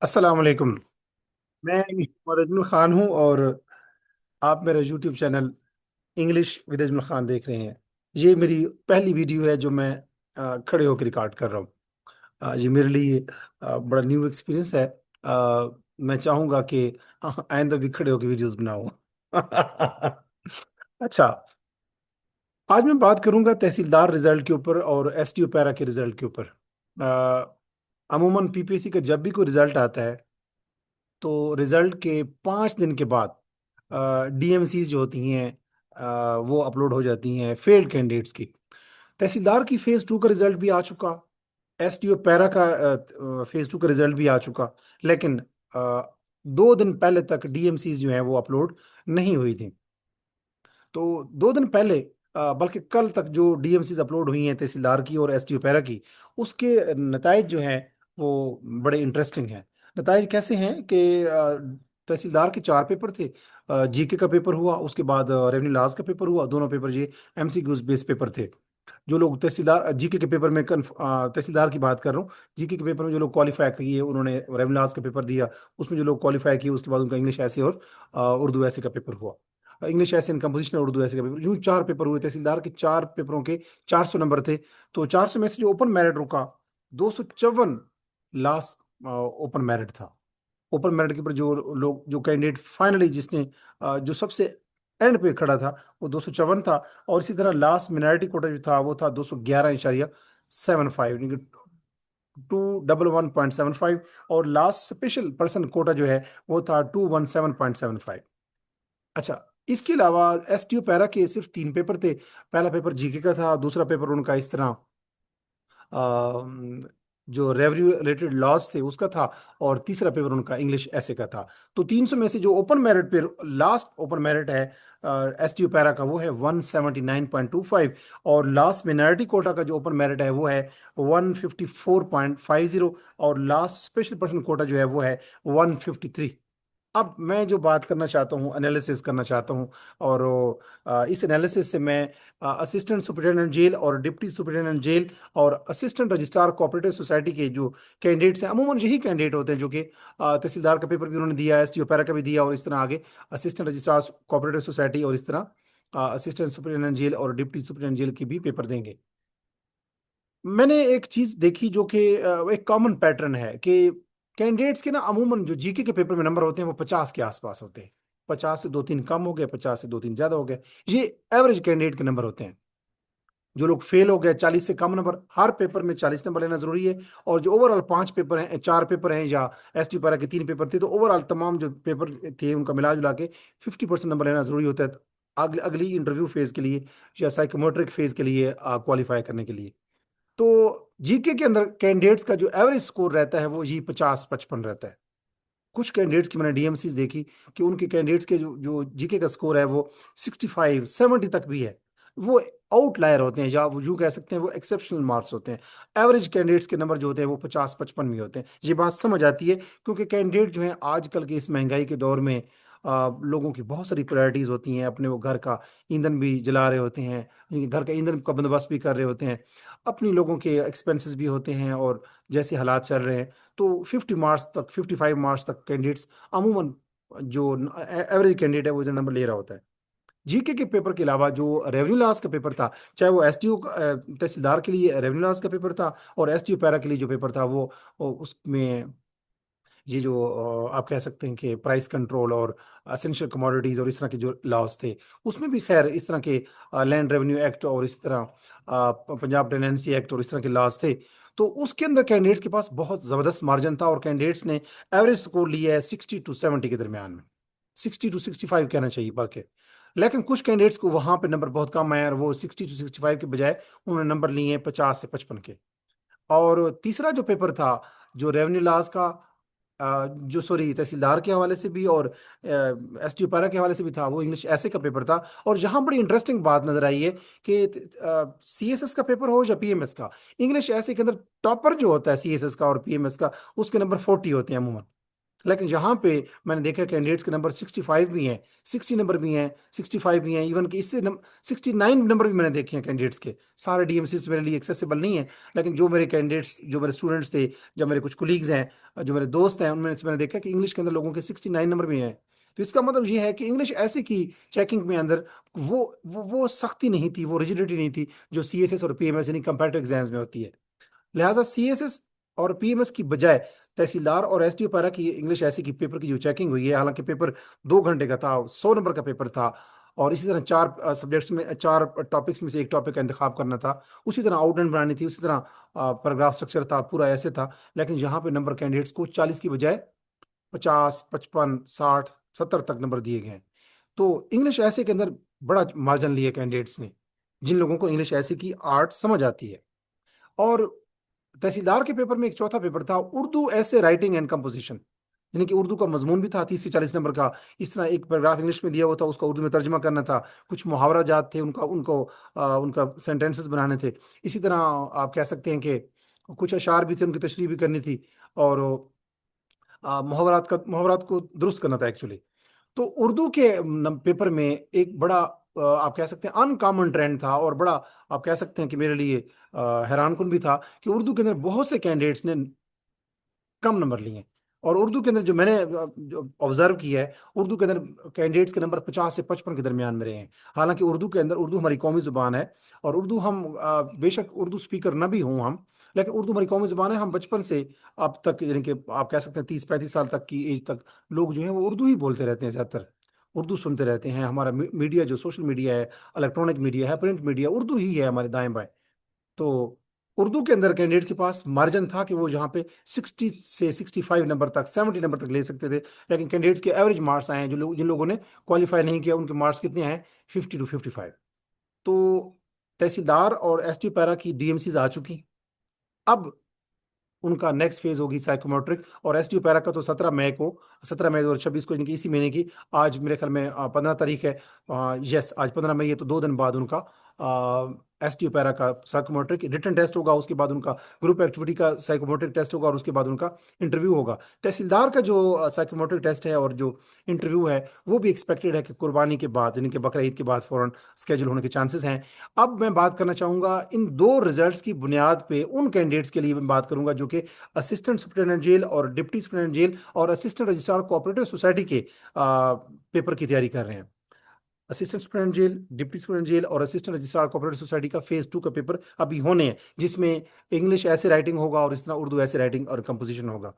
अस्सलाम वालेकुम। मैं मोहम्मद अजमल खान हूं और आप मेरा YouTube channel English with Ajmal Khan देख रहे हैं। ये मेरी पहली वीडियो है जो मैं खड़े होकर रिकॉर्ड कर रहा हूँ। ये मेरे लिए बड़ा न्यू एक्सपीरियंस है। मैं चाहूँगा कि आइंदा भी खड़े होकर वीडियोस बनाऊं। अच्छा, आज मैं बात करूंगा तहसीलदार रिजल्ट के ऊपर और एसटीओ पैरा के रिजल्ट के ऊपर। अमूमन पीपीएससी का जब भी कोई रिजल्ट आता है तो रिजल्ट के 5 दिन के बाद डीएमसीज जो होती हैं वो अपलोड हो जाती हैं फेल्ड कैंडिडेट्स की। तहसीलदार की फेज 2 का रिजल्ट भी आ चुका, एसटीओ पैरा का फेज 2 का रिजल्ट भी आ चुका। लेकिन 2 दिन पहले तक डीएमसीज जो हैं वो अपलोड नहीं हुई थी। तो 2 दिन पहले बल्कि कल तक जो डीएमसीज अपलोड हुई हैं तहसीलदार की और एसटीओ पैरा की, उसके नताइज जो हैं वो बड़े इंटरेस्टिंग हैं। नताइज कैसे हैं कि तहसीलदार के 4 पेपर थे। जीके का पेपर हुआ, उसके बाद रेवेन्यू लॉज का पेपर हुआ। दोनों पेपर ये एमसीक्यूज बेस्ड पेपर थे। जो लोग तहसीलदार जीके के पेपर में तहसीलदार की बात कर रहा हूँ, जीके के पेपर में जो लोग क्वालिफाई किए उन्होंने रेवेन्यू लॉज का पेपर दिया। उसमें जो लोग क्वालिफाई किए उसके बाद उनका इंग्लिश ऐसे और उर्दू ऐसे का पेपर हुआ। इंग्लिश ऐसे इन कंपोजिशन और उर्दू ऐसे का पेपर, यूं 4 पेपर हुए। तहसीलदार के 4 पेपरों के 400 नंबर थे। तो 400 में से जो ओपन मेरिट रुका, 254 लास्ट ओपन मेरिट था। ओपन मेरिट के ऊपर जो लोग, जो कैंडिडेट फाइनली जिसने जो सबसे एंड पे खड़ा था, वो 254 था। और इसी तरह लास्ट मिनॉरिटी कोटा जो था वो था 211.75, यानी कि 211.75। और लास्ट स्पेशल पर्सन कोटा जो है वो था 217.75। अच्छा, इसके अलावा एसटीओ पैरा के सिर्फ 3 पेपर थे। पहला पेपर जीके का था, दूसरा पेपर उनका इस तरह जो रेवेन्यू रिलेटेड लॉस थे उसका था, और तीसरा पेपर उनका इंग्लिश ऐसे का था। तो 300 में से जो ओपन मेरिट पे लास्ट ओपन मेरिट है एसटीयू पैरा का, वो है 179.25। और लास्ट मिनॉरिटी कोटा का जो ओपन मेरिट है वो है 154.50। और लास्ट स्पेशल पर्सन कोटा जो है वो है 153। अब मैं जो बात करना चाहता हूँ, एनालिसिस करना चाहता हूँ, और इस एनालिसिस से मैं असिस्टेंट सुपरिटेंडेंट जेल और डिप्टी सुपरिटेंडेंट जेल और असिस्टेंट रजिस्ट्रार कोऑपरेटिव सोसाइटी के जो कैंडिडेट्स हैं, अमूमन यही कैंडिडेट होते हैं जो कि तहसीलदार का पेपर भी उन्होंने दिया, एसटीओ पैरा का भी दिया, और इस तरह आगे असिस्टेंट रजिस्ट्रार कोऑपरेटिव सोसाइटी और इस तरह असिस्टेंट सुपरिटेंडेंट जेल और डिप्टी सुपरिटेंडेंट जेल की भी पेपर देंगे। मैंने एक चीज देखी जो कि एक कॉमन पैटर्न है कि कैंडिडेट्स के ना अमूमन जो जीके के पेपर में नंबर होते हैं वो 50 के आसपास होते हैं। 50 से 2-3 कम हो गए, 50 से 2-3 ज्यादा हो गए। ये एवरेज कैंडिडेट के नंबर होते हैं। जो लोग फेल हो गए, 40 से कम नंबर, हर पेपर में 40 नंबर लेना जरूरी है। और जो ओवरऑल 5 पेपर हैं, 4 पेपर हैं, या एस टी पैरा के 3 पेपर थे, तो ओवरऑल तमाम जो पेपर थे उनका मिला जुला के 50% नंबर लेना जरूरी होता है अगली अगली इंटरव्यू फेज के लिए या साइकोमेट्रिक फेज के लिए क्वालिफाई करने के लिए। तो जीके के अंदर कैंडिडेट्स का जो एवरेज स्कोर रहता है वो यही 50-55 रहता है। कुछ कैंडिडेट्स की मैंने डीएमसीज देखी कि उनके कैंडिडेट्स के जो जो जीके का स्कोर है वो 65-70 तक भी है। वो आउटलायर होते हैं, या वो यूं कह सकते हैं वो एक्सेप्शनल मार्क्स होते हैं। एवरेज कैंडिडेट्स के नंबर जो होते हैं वो 50-55 में होते हैं। ये बात समझ आती है क्योंकि कैंडिडेट जो है आजकल के इस महंगाई के दौर में लोगों की बहुत सारी प्रायोरिटीज होती हैं। अपने वो घर का ईंधन भी जला रहे होते हैं, घर का ईंधन का बंदोबस्त भी कर रहे होते हैं, अपनी लोगों के एक्सपेंसेस भी होते हैं, और जैसे हालात चल रहे हैं तो 50 मार्क्स तक, 55 मार्क्स तक कैंडिडेट्स अमूमन, जो एवरेज कैंडिडेट है वो जो नंबर ले रहा होता है। जीके के पेपर के अलावा जो रेवेन्यू लॉस का पेपर था, चाहे वो एसटीओ तहसीलदार के लिए रेवेन्यू लॉस का पेपर था, और एसटीओ पैरा के लिए जो पेपर था वो उसमें ये जो आप कह सकते हैं कि प्राइस कंट्रोल और असेंशियल कमोडिटीज और इस तरह के जो लॉज थे, उसमें भी खैर इस तरह के लैंड रेवेन्यू एक्ट और इस तरह पंजाब टेनेंसी एक्ट और इस तरह के लॉज थे। तो उसके अंदर कैंडिडेट्स के पास बहुत जबरदस्त मार्जिन था, और कैंडिडेट्स ने एवरेज स्कोर लिया है 60 to 70 के दरमियान में। 60 to 65 कहना चाहिए बल्कि। लेकिन कुछ कैंडिडेट्स को वहां पे नंबर बहुत कम आए, और वो 60 to 65 के बजाय उन्होंने नंबर लिए हैं 50 से 55 के। और तीसरा जो पेपर था, जो रेवेन्यू लॉज का, जो सॉरी तहसीलदार के हवाले से भी और एसटीओ पैरा के हवाले से भी था, वो इंग्लिश ऐसे का पेपर था। और यहाँ बड़ी इंटरेस्टिंग बात नजर आई है कि सीएसएस का पेपर हो या पीएमएस का, इंग्लिश ऐसे के अंदर टॉपर जो होता है सीएसएस का और पीएमएस का, उसके नंबर 40 होते हैं अमूमन। लेकिन यहाँ पे मैंने देखा कैंडिडेट्स के नंबर 65 भी हैं, 60 नंबर भी हैं, 65 भी हैं, इवन कि इससे 69 नंबर भी मैंने देखे हैं कैंडिडेट्स के। सारे डीएमसीज मेरे लिए एक्सेसिबल नहीं है, लेकिन जो मेरे कैंडिडेट्स, जो मेरे स्टूडेंट्स थे, जो मेरे कुछ कोलीग्स हैं, जो मेरे दोस्त हैं, उनमें से मैंने देखा कि इंग्लिश के अंदर लोगों के 69 नंबर भी हैं। तो इसका मतलब ये है कि इंग्लिश ऐसी की चेकिंग में अंदर वो सख्ती नहीं थी, वो रिजिडिटी नहीं थी जो सीएसएस और पीएमएस यानी कंपैरेटिव एग्जाम्स में होती है। लिहाजा सीएसएस और पीएमएस की बजाय तहसीलदार और एसडीओ पैरा की इंग्लिश ऐसी की पेपर की जो चेकिंग हुई है, हालांकि पेपर 2 घंटे का था, 100 नंबर का पेपर था, और इसी तरह 4 सब्जेक्ट्स में, 4 टॉपिक्स में से एक टॉपिक का इंतखाब करना था, उसी तरह आउटलाइन बनानी थी, उसी तरह पैराग्राफ स्ट्रक्चर था, पूरा ऐसे था। लेकिन यहाँ पे नंबर कैंडिडेट्स को 40 की बजाय 50, 55, 60, 70 तक नंबर दिए गए हैं। तो इंग्लिश ऐसे के अंदर बड़ा मार्जिन लिया कैंडिडेट्स ने, जिन लोगों को इंग्लिश ऐसे की आर्ट समझ आती है। और तहसीलदार के पेपर में एक चौथा पेपर था, उर्दू ऐसे राइटिंग एंड कंपोजिशन, यानी कि उर्दू का मजमून भी था 30 से 40 नंबर का। इस तरह एक पैराग्राफ इंग्लिश में दिया हुआ था, उसका उर्दू में तर्जमा करना था, कुछ मुहावरा जात थे, उनका उनको उनका सेंटेंसेस बनाने थे। इसी तरह आप कह सकते हैं कि कुछ अशार भी थे, उनकी तशरीह भी करनी थी, और मुहावरात को दुरुस्त करना था एक्चुअली। तो उर्दू के पेपर में एक बड़ा आप कह सकते हैं अनकॉमन ट्रेंड था, और बड़ा आप कह सकते हैं कि मेरे लिए हैरानकुन भी था कि उर्दू के अंदर बहुत से कैंडिडेट्स ने कम नंबर लिए हैं। और उर्दू के अंदर जो मैंने जो ऑब्जर्व किया है, उर्दू के अंदर कैंडिडेट्स के नंबर 50 से 55 के दरमियान में रहे हैं। हालांकि उर्दू के अंदर, उर्दू हमारी कौमी ज़ुबान है, और उर्दू हम बेशक उर्दू स्पीकर ना भी हों हम, लेकिन उर्दू हमारी कौमी ज़ुबान है। हम बचपन से अब तक, यानी कि आप कह सकते हैं 30-35 साल तक की एज तक लोग जो हैं वो उर्दू ही बोलते रहते हैं, ज़्यादातर उर्दू सुनते रहते हैं। हमारा मीडिया, जो सोशल मीडिया है, इलेक्ट्रॉनिक मीडिया है, प्रिंट मीडिया, उर्दू ही है हमारे दाएं बाएं। तो उर्दू के अंदर कैंडिडेट के पास मार्जिन था कि वो जहाँ पे 60 से 65 नंबर तक, 70 नंबर तक ले सकते थे। लेकिन कैंडिडेट्स के एवरेज मार्क्स आए हैं, जिन लोगों ने क्वालिफाई नहीं किया, उनके मार्क्स कितने हैं? 50 to 55। तो तहसीलदार और एसटी पैरा की डीएमसीज आ चुकी। अब उनका नेक्स्ट फेज होगी साइकोमेट्रिक, और एसटीओ पैरा का तो 17 मई को, 17 मई 2026 को, यानी कि इसी महीने की, आज मेरे ख्याल में 15 तारीख है। यस, आज 15 मई है, तो 2 दिन बाद उनका एसटीओ पैरा का साइकोमेट्रिक रिटन टेस्ट होगा, उसके बाद उनका ग्रुप एक्टिविटी का साइकोमेट्रिक टेस्ट होगा, और उसके बाद उनका इंटरव्यू होगा। तहसीलदार का जो साइकोमेट्रिक टेस्ट है और जो इंटरव्यू है, वो भी एक्सपेक्टेड है कि कुर्बानी के बाद, यानी कि बकरा ईद के बाद फौरन स्केजूल होने के चांसेस हैं। अब मैं बात करना चाहूंगा इन दो रिजल्ट्स की बुनियाद पे उन कैंडिडेट्स के लिए मैं बात करूंगा जो कि असिस्टेंट सुपरिटेंडेंट जेल और डिप्टी सुपरिटेंडेंट जेल और असिस्टेंट रजिस्ट्रार कोऑपरेटिव सोसाइटी के पेपर की तैयारी कर रहे हैं। Assistant superintendent jail, deputy superintendent jail और असिस्टेंट रजिस्ट्रार कोऑपरेटिव सोसाइटी का फेज 2 का पेपर अभी होने हैं, जिसमें इंग्लिश ऐसे राइटिंग होगा और इस तरह उर्दू ऐसे राइटिंग और कंपोजिशन होगा।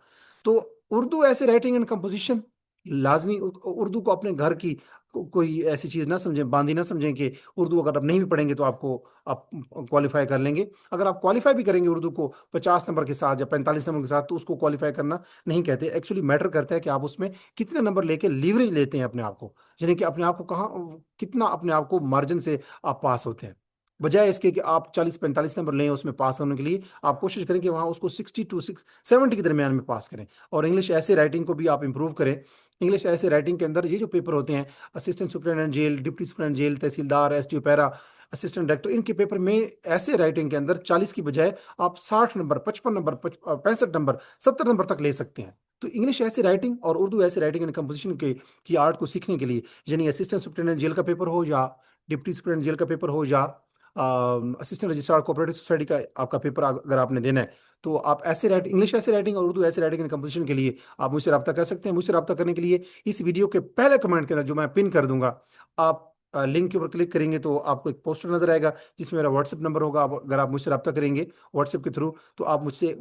तो उर्दू ऐसे राइटिंग एंड कंपोजिशन लाजमी, उर्दू को अपने घर की कोई ऐसी चीज ना समझें, बांधी ना समझें कि उर्दू अगर आप नहीं भी पढ़ेंगे तो आपको, आप क्वालिफाई कर लेंगे। अगर आप क्वालिफाई भी करेंगे उर्दू को 50 नंबर के साथ या 45 नंबर के साथ, तो उसको क्वालिफाई करना नहीं कहते। एक्चुअली मैटर करता है कि आप उसमें कितने नंबर लेके लीवरेज लेते हैं अपने आप को, यानी कि अपने आप को कहाँ, कितना अपने आप को मार्जिन से आप पास होते हैं। बजाय इसके कि आप 40-45 नंबर लें उसमें पास होने के लिए, आप कोशिश करें कि वहाँ उसको 60 to 70 के दरमियान में पास करें। और इंग्लिश ऐसे राइटिंग को भी आप इंप्रूव करें। इंग्लिश ऐसे राइटिंग के अंदर ये जो पेपर होते हैं, assistant superintendent jail, deputy superintendent jail, तहसीलदार, एसटीओ पैरा, असिस्टेंट डायरेक्टर, इनके पेपर में ऐसे राइटिंग के अंदर 40 की बजाय आप 60 नंबर, 55 नंबर, 65 नंबर, 70 नंबर तक ले सकते हैं। तो इंग्लिश ऐसे राइटिंग और उर्दू ऐसे राइटिंग एंड कंपोजिशन के की आर्ट को सीखने के लिए, यानी असिस्टेंट सुपरिटेंडेंट जेल का पेपर हो या डिप्टी सुपरिटेंडेंट जेल का पेपर हो या असिस्टेंट रजिस्ट्रार कोऑपरेटिव सोसाइटी का आपका पेपर अगर आपने देना है, तो आप ऐसे राइट इंग्लिश ऐसे राइटिंग और उर्दू ऐसे राइटिंग एंड कंपोजिशन के लिए आप मुझसे रब्ता कर सकते हैं। मुझसे रब्ता करने के लिए इस वीडियो के पहले कमेंट के अंदर जो मैं पिन कर दूंगा, आप लिंक के ऊपर क्लिक करेंगे तो आपको एक पोस्टर नजर आएगा जिसमें मेरा व्हाट्सएप नंबर होगा। अगर आप मुझसे रब्ता करेंगे व्हाट्सएप के थ्रू, तो आप मुझसे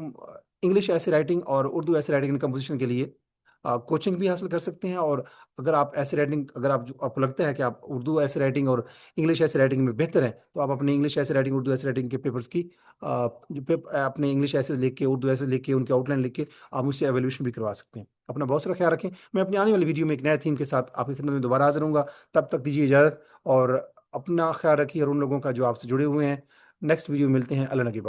इंग्लिश ऐसे राइटिंग और उर्दू ऐसे राइटिंग एंड कंपोजिशन के लिए कोचिंग भी हासिल कर सकते हैं। और अगर आप ऐसे राइटिंग, अगर आपको लगता है कि आप उर्दू ऐसे राइटिंग और इंग्लिश ऐसे राइटिंग में बेहतर हैं, तो आप अपने इंग्लिश ऐसे राइटिंग, उर्दू ऐसे राइटिंग के पेपर्स की अपने इंग्लिश ऐसे लिख के, उर्दू ऐसे लिख के, उनके आउटलाइन लिख के आप मुझसे एवेल्यूशन भी करवा सकते हैं। अपना बहुत सारा ख्याल रखें। मैं अपनी आने वाली वीडियो में एक नया थीम के साथ आपकी खिदमत में दोबारा हाजिर हूँगा। तब तक दीजिए इजाज़त, और अपना ख्याल रखिए और उन लोगों का जो आपसे जुड़े हुए हैं। नेक्स्ट वीडियो में मिलते हैं। अल्लाह नगीबान।